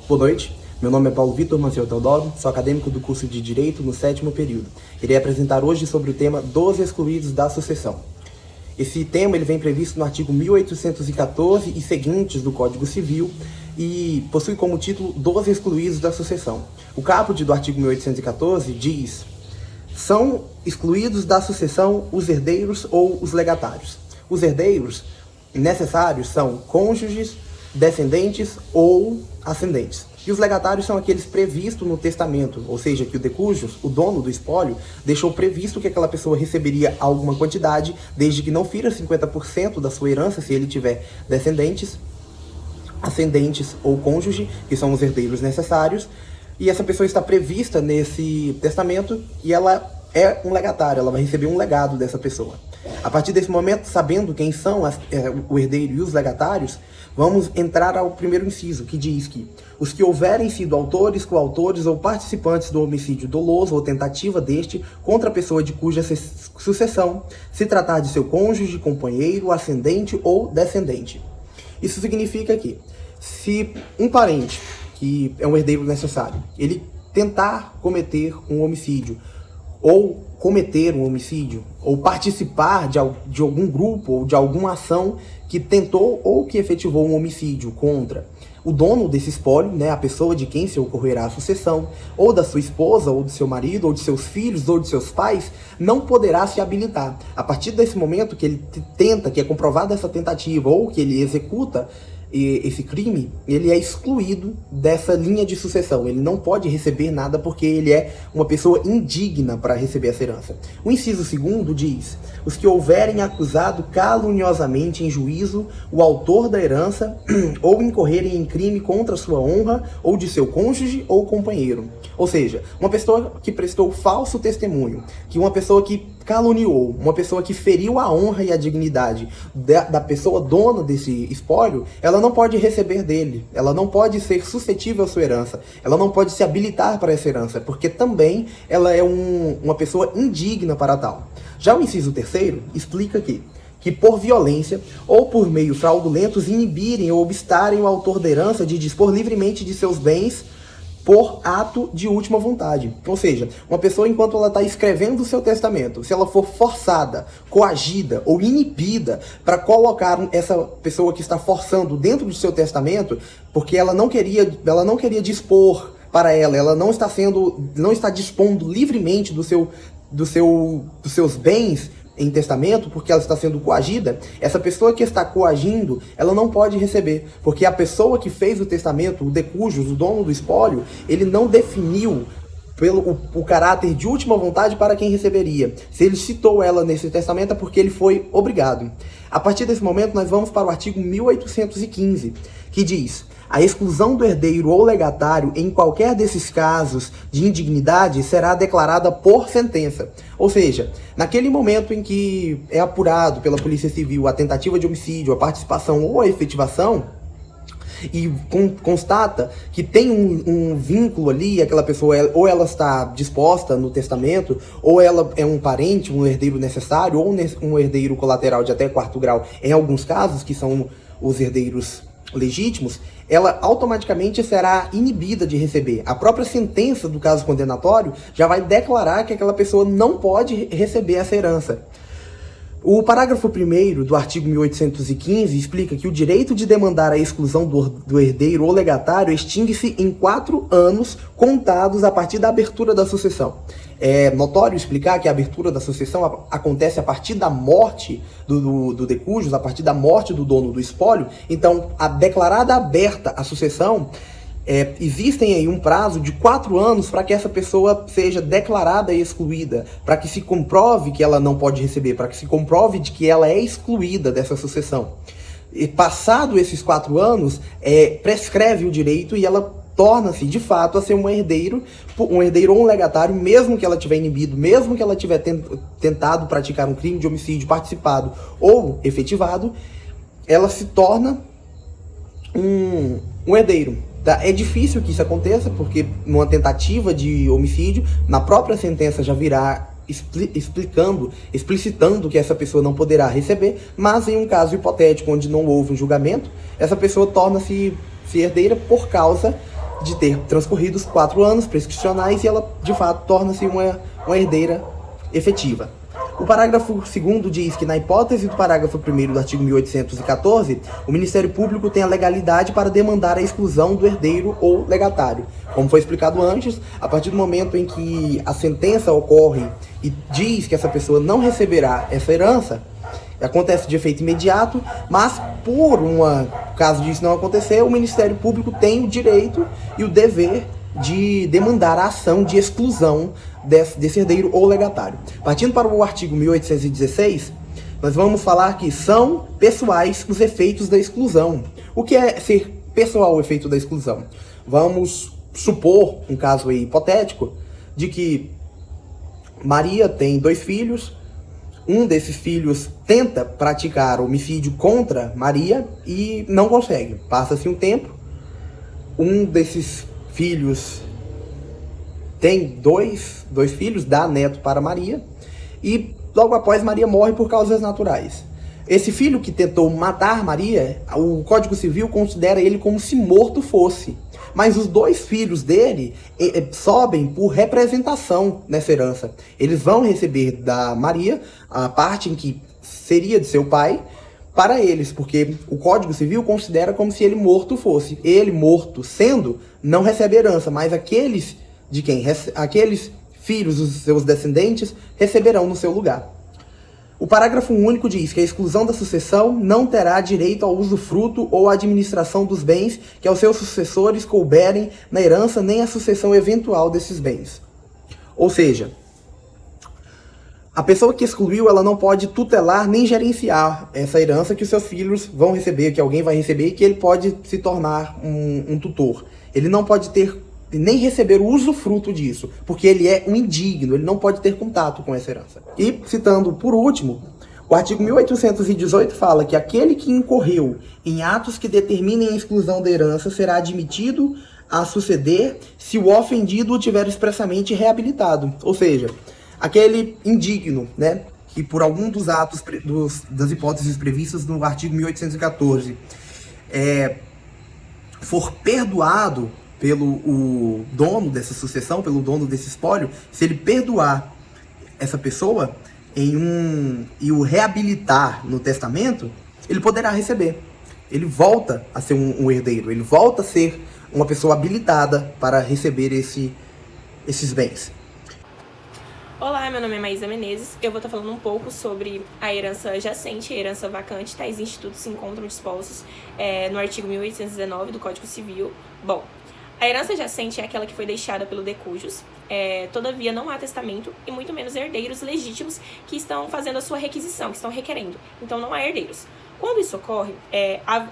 Boa noite, meu nome é Paulo Vitor Manciel Teodoro, sou acadêmico do curso de Direito no 7º período. Irei apresentar hoje sobre o tema dos excluídos da sucessão. Esse tema ele vem previsto no artigo 1814 e seguintes do Código Civil e possui como título dos excluídos da sucessão. O caput do artigo 1814 diz: são excluídos da sucessão os herdeiros ou os legatários. Os herdeiros necessários são cônjuges, descendentes ou ascendentes. E os legatários são aqueles previstos no testamento, ou seja, que o decujus, o dono do espólio, deixou previsto que aquela pessoa receberia alguma quantidade, desde que não fira 50% da sua herança, se ele tiver descendentes, ascendentes ou cônjuge, que são os herdeiros necessários, e essa pessoa está prevista nesse testamento e ela é um legatário, ela vai receber um legado dessa pessoa. A partir desse momento, sabendo quem são o herdeiro e os legatários, vamos entrar ao primeiro inciso, que diz que os que houverem sido autores, coautores ou participantes do homicídio doloso ou tentativa deste contra a pessoa de cuja sucessão se tratar de seu cônjuge, companheiro, ascendente ou descendente. Isso significa que, se um parente, que é um herdeiro necessário, ele tentar cometer um homicídio, ou cometer um homicídio, ou participar de algum grupo ou de alguma ação que tentou ou que efetivou um homicídio contra o dono desse espólio, né, a pessoa de quem se ocorrerá a sucessão, ou da sua esposa, ou do seu marido, ou de seus filhos, ou de seus pais, não poderá se habilitar. A partir desse momento que ele tenta, que é comprovada essa tentativa, ou que ele executa esse crime, ele é excluído dessa linha de sucessão. Ele não pode receber nada porque ele é uma pessoa indigna para receber essa herança. O inciso 2º diz: os que houverem acusado caluniosamente em juízo o autor da herança ou incorrerem em crime contra sua honra ou de seu cônjuge ou companheiro. Ou seja, uma pessoa que prestou falso testemunho, que uma pessoa que caluniou, uma pessoa que feriu a honra e a dignidade da pessoa dona desse espólio, ela não pode receber dele, ela não pode ser suscetível à sua herança, ela não pode se habilitar para essa herança, porque também ela é uma pessoa indigna para tal. Já o inciso 3º explica que por violência ou por meios fraudulentos inibirem ou obstarem o autor da herança de dispor livremente de seus bens por ato de última vontade. Ou seja, uma pessoa, enquanto ela está escrevendo o seu testamento, se ela for forçada, coagida ou inibida para colocar essa pessoa que está forçando dentro do seu testamento, porque ela não queria dispor para ela não está dispondo livremente dos seus bens em testamento, porque ela está sendo coagida, essa pessoa que está coagindo, ela não pode receber, porque a pessoa que fez o testamento, o decujus, o dono do espólio, ele não definiu o caráter de última vontade para quem receberia. Se ele citou ela nesse testamento é porque ele foi obrigado. A partir desse momento, nós vamos para o artigo 1815, que diz: a exclusão do herdeiro ou legatário em qualquer desses casos de indignidade será declarada por sentença. Ou seja, naquele momento em que é apurado pela Polícia Civil a tentativa de homicídio, a participação ou a efetivação, e constata que tem um vínculo ali, aquela pessoa, ou ela está disposta no testamento, ou ela é um parente, um herdeiro necessário, ou um herdeiro colateral de até 4º grau, em alguns casos, que são os herdeiros legítimos, ela automaticamente será inibida de receber. A própria sentença do caso condenatório já vai declarar que aquela pessoa não pode receber essa herança. O parágrafo 1º do artigo 1815 explica que o direito de demandar a exclusão do herdeiro ou legatário extingue-se em 4 anos contados a partir da abertura da sucessão. É notório explicar que a abertura da sucessão acontece a partir da morte do decujus, a partir da morte do dono do espólio. Então, a declarada aberta a sucessão, existem aí um prazo de 4 anos para que essa pessoa seja declarada excluída, para que se comprove que ela não pode receber, para que se comprove de que ela é excluída dessa sucessão. E passado esses 4 anos, prescreve o direito e ela torna-se, de fato, a ser um herdeiro ou um legatário, mesmo que ela tiver inibido, mesmo que ela tiver tentado praticar um crime de homicídio, participado ou efetivado, ela se torna um herdeiro. Tá? É difícil que isso aconteça, porque numa tentativa de homicídio, na própria sentença já virá explicitando que essa pessoa não poderá receber, mas em um caso hipotético onde não houve um julgamento, essa pessoa torna-se herdeira por causa de ter transcorrido os 4 anos prescricionais e ela, de fato, torna-se uma herdeira efetiva. O parágrafo 2º diz que, na hipótese do parágrafo 1º do artigo 1814, o Ministério Público tem a legalidade para demandar a exclusão do herdeiro ou legatário. Como foi explicado antes, a partir do momento em que a sentença ocorre e diz que essa pessoa não receberá essa herança, acontece de efeito imediato, mas por caso disso não acontecer, o Ministério Público tem o direito e o dever de demandar a ação de exclusão desse herdeiro ou legatário. Partindo para o artigo 1816, nós vamos falar que são pessoais os efeitos da exclusão. O que é ser pessoal o efeito da exclusão? Vamos supor um caso aí hipotético de que Maria tem 2 filhos, um desses filhos tenta praticar homicídio contra Maria e não consegue. Passa-se um tempo, um desses filhos tem dois filhos, dá neto para Maria, e logo após Maria morre por causas naturais. Esse filho que tentou matar Maria, o Código Civil considera ele como se morto fosse. Mas os 2 filhos dele sobem por representação nessa herança. Eles vão receber da Maria a parte em que seria de seu pai para eles, porque o Código Civil considera como se ele morto fosse. Ele, morto sendo, não recebe herança, mas aqueles filhos, os seus descendentes, receberão no seu lugar. O parágrafo único diz que a exclusão da sucessão não terá direito ao usufruto ou à administração dos bens que aos seus sucessores couberem na herança, nem à sucessão eventual desses bens. Ou seja, a pessoa que excluiu, ela não pode tutelar nem gerenciar essa herança que os seus filhos vão receber, que alguém vai receber e que ele pode se tornar um tutor. Ele não pode ter nem receber o usufruto disso, porque ele é um indigno, ele não pode ter contato com essa herança. E, citando por último, o artigo 1818 fala que aquele que incorreu em atos que determinem a exclusão da herança será admitido a suceder se o ofendido o tiver expressamente reabilitado. Ou seja, aquele indigno, né, que por algum dos atos das hipóteses previstas no artigo 1814 for perdoado pelo dono dessa sucessão, pelo dono desse espólio, se ele perdoar essa pessoa e o reabilitar no testamento, ele poderá receber. Ele volta a ser um herdeiro, ele volta a ser uma pessoa habilitada para receber esses bens. Olá, meu nome é Maísa Menezes. Eu vou estar falando um pouco sobre a herança jacente e a herança vacante. Tais institutos se encontram dispostos no artigo 1819 do Código Civil. Bom, a herança jacente é aquela que foi deixada pelo decujus, todavia não há testamento e muito menos herdeiros legítimos que estão fazendo a sua requisição, que estão requerendo. Então não há herdeiros. Quando isso ocorre,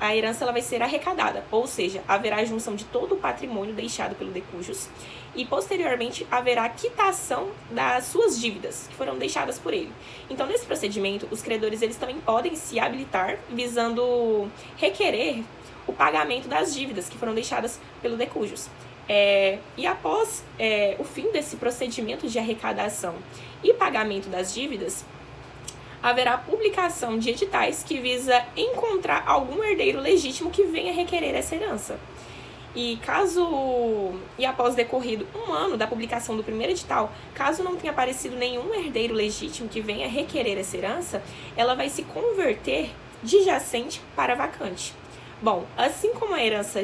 a herança ela vai ser arrecadada, ou seja, haverá a junção de todo o patrimônio deixado pelo decujus e posteriormente haverá a quitação das suas dívidas que foram deixadas por ele. Então nesse procedimento, os credores eles também podem se habilitar visando requerer o pagamento das dívidas que foram deixadas pelo decujus. E após o fim desse procedimento de arrecadação e pagamento das dívidas, haverá publicação de editais que visa encontrar algum herdeiro legítimo que venha requerer essa herança. E após decorrido 1 ano da publicação do primeiro edital, caso não tenha aparecido nenhum herdeiro legítimo que venha requerer essa herança, ela vai se converter de jacente para vacante. Bom, assim como a herança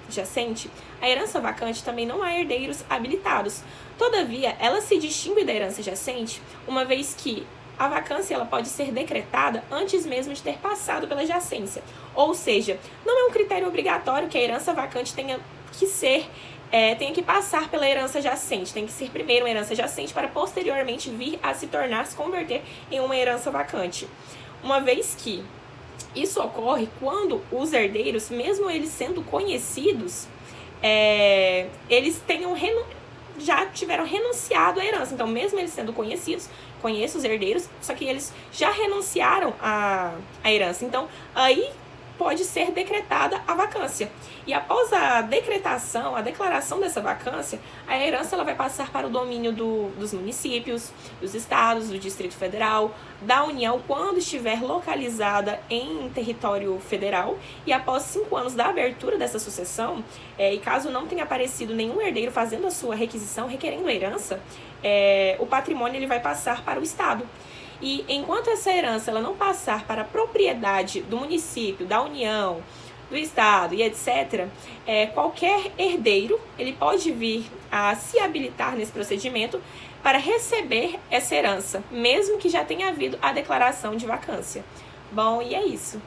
jacente, a herança vacante também não há herdeiros habilitados. Todavia, ela se distingue da herança jacente, uma vez que a vacância ela pode ser decretada antes mesmo de ter passado pela jacência. Ou seja, não é um critério obrigatório que a herança vacante tenha que passar pela herança jacente. Tem que ser primeiro uma herança jacente para posteriormente vir a se converter em uma herança vacante. Uma vez que isso ocorre quando os herdeiros, mesmo eles sendo conhecidos, eles já tiveram renunciado à herança. Então, mesmo eles sendo conhecidos, conheço os herdeiros, só que eles já renunciaram à herança. Então, aí pode ser decretada a vacância. E após a declaração dessa vacância, a herança ela vai passar para o domínio dos municípios, dos estados, do Distrito Federal, da União, quando estiver localizada em território federal. E após 5 anos da abertura dessa sucessão, e caso não tenha aparecido nenhum herdeiro fazendo a sua requisição, requerendo a herança, o patrimônio ele vai passar para o estado. E enquanto essa herança ela não passar para a propriedade do município, da União, do Estado e etc., qualquer herdeiro ele pode vir a se habilitar nesse procedimento para receber essa herança, mesmo que já tenha havido a declaração de vacância. Bom, e é isso.